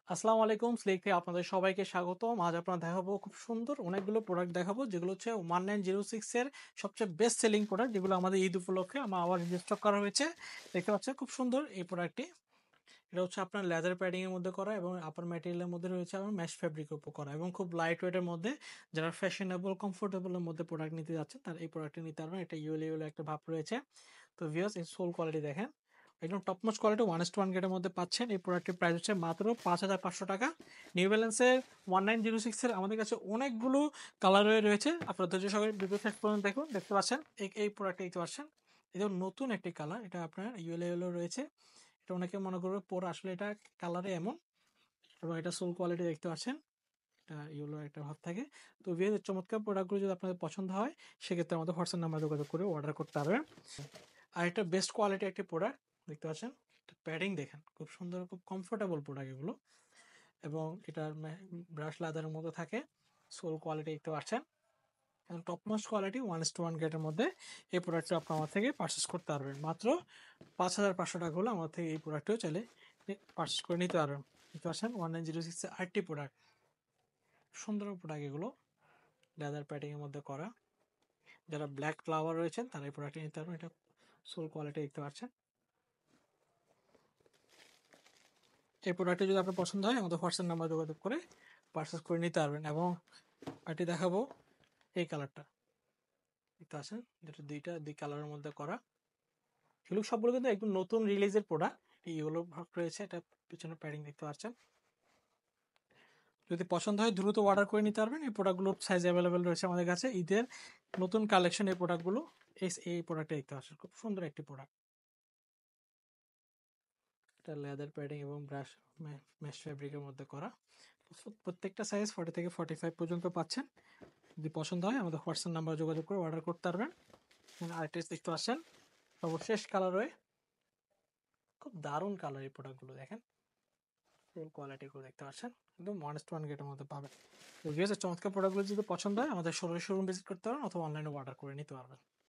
আসসালামু আলাইকুম স্লেকে আপনাদের সবাইকে স্বাগতম। আজ আপনারা দেখাবো খুব সুন্দর অনেকগুলো প্রোডাক্ট দেখাবো যেগুলো হচ্ছে 1906 এর সবচেয়ে বেস্ট সেলিং প্রোডাক্ট, যেগুলো আমাদের ঈদ উপলক্ষে আমার আবার স্টক করা হয়েছে। দেখতে পাচ্ছেন খুব সুন্দর এই প্রোডাক্টটি। এটা হচ্ছে আপনার লেদার প্যাডিং এর মধ্যে করা এবং আপার ম্যাটেরিয়ালের মধ্যে রয়েছে এবং ম্যাশ ফ্যাব্রিকের উপর করা এবং খুব লাইট ওয়েটের মধ্যে। যারা ফ্যাশনেবল কমফোর্টেবলের মধ্যে প্রোডাক্ট নিতে যাচ্ছেন তারা এই প্রোডাক্টটি নিতে পারবেন। এটা ইউএল ইউএল একটা ভাব রয়েছে। তো ভিউয়ার্স, এই সোল কোয়ালিটি দেখেন, একদম টপমোস্ট কোয়ালিটি 1:1 গ্রেডের মধ্যে পাচ্ছেন। এই প্রোডাক্টের প্রাইস হচ্ছে মাত্র 5,500 টাকা। নিউ ব্যালেন্সের 1906 এর আমাদের কাছে অনেকগুলো কালারে রয়েছে। আপনারা ধৈর্য সহকারে ভিডিও শেষ পর্যন্ত দেখুন। দেখতে পাচ্ছেন এই প্রোডাক্টটা দেখতে পাচ্ছেন, এটা নতুন একটি কালার। এটা আপনার ইয়েলো ইয়েলো রয়েছে। এটা অনেকে মনে করবে পরে আসলে এটা কালারে এমন, এবং এটা সোল কোয়ালিটি দেখতে পাচ্ছেন, এটা ইয়েলো একটা ভাব থাকে। তো ভিডিও চমৎকার প্রোডাক্টগুলো যদি আপনাদের পছন্দ হয় সেক্ষেত্রে আমাদের হোয়াটসঅ্যাপ নাম্বার যোগাযোগ করে অর্ডার করতে পারবেন। আর এটা বেস্ট কোয়ালিটি একটি প্রোডাক্ট দেখতে পাচ্ছেন। প্যাডিং দেখেন, খুব সুন্দর, খুব কমফোর্টেবল প্রোডাক্ট এগুলো। এবং এটার ব্রাশ লাদারের মতো থাকে। সোল কোয়ালিটি দেখতে পাচ্ছেন, এবং টপ মোস্ট কোয়ালিটি 1:1 গ্রেডের মধ্যে। এই প্রোডাক্টটা আপনি আমার থেকে পারচেস করতে পারবেন মাত্র 5,500 টাকা হলে আমার থেকে এই প্রোডাক্টটিও চাইলে পারচেস করে নিতে পারবেন। দেখতে পাচ্ছেন 1906 আরেকটি প্রোডাক্ট, সুন্দর প্রোডাক্ট এগুলো, লেদার প্যাডিং এর মধ্যে করা। যারা ব্ল্যাক ফ্লাওয়ার রয়েছেন তারা এই প্রোডাক্টটি নিতে পারবেন। এটা সোল কোয়ালিটি দেখতে পাচ্ছেন। এই প্রোডাক্টটি যদি আপনার পছন্দ হয় আমাদের হোয়াটসঅ্যাপ নাম্বার যোগাযোগ করে পারচেস করে নিতে পারবেন। এবং এটি দেখাবো এই কালারটা দেখতে পাচ্ছেন, যেটা দুই কালারের মধ্যে করা। এগুলো সবগুলো কিন্তু একদম নতুন রিলিজের প্রোডাক্ট। ইয়েলো ভাগ রয়েছে, এটা পিছনে প্যাডিং দেখতে পাচ্ছেন। যদি পছন্দ হয় দ্রুত অর্ডার করে নিতে পারবেন। এই প্রোডাক্টগুলোর সাইজ অ্যাভেলেবেল রয়েছে আমাদের কাছে। ঈদের নতুন কালেকশন এই প্রোডাক্টগুলো। এই প্রোডাক্টটা দেখতে পাচ্ছেন, খুব সুন্দর একটি প্রোডাক্ট। এটা লেদার প্যাডিং এবং ব্রাশ মেশ ফ্যাব্রিকের মধ্যে করা। প্রত্যেকটা সাইজ 40 থেকে 45 পর্যন্ত পাচ্ছেন। যদি পছন্দ হয় আমাদের হোয়াটসঅ্যাপ নাম্বার যোগাযোগ করে অর্ডার করতে পারবেন। আরেকটা দেখতে পাচ্ছেন সর্বশেষ কালার হয়ে, খুব দারুণ কালার। এই প্রোডাক্টগুলো দেখেন, ফুল কোয়ালিটি গুলো দেখতে পাচ্ছেন, একদম 1:1 গ্রেডের মধ্যে পাবেন। তো ভিউয়ার্স, চমৎকার প্রোডাক্টগুলো যদি পছন্দ হয় আমাদের সরাসরি শোরুম ভিজিট করতে পারেন অথবা অনলাইনে অর্ডার করে নিতে পারবেন।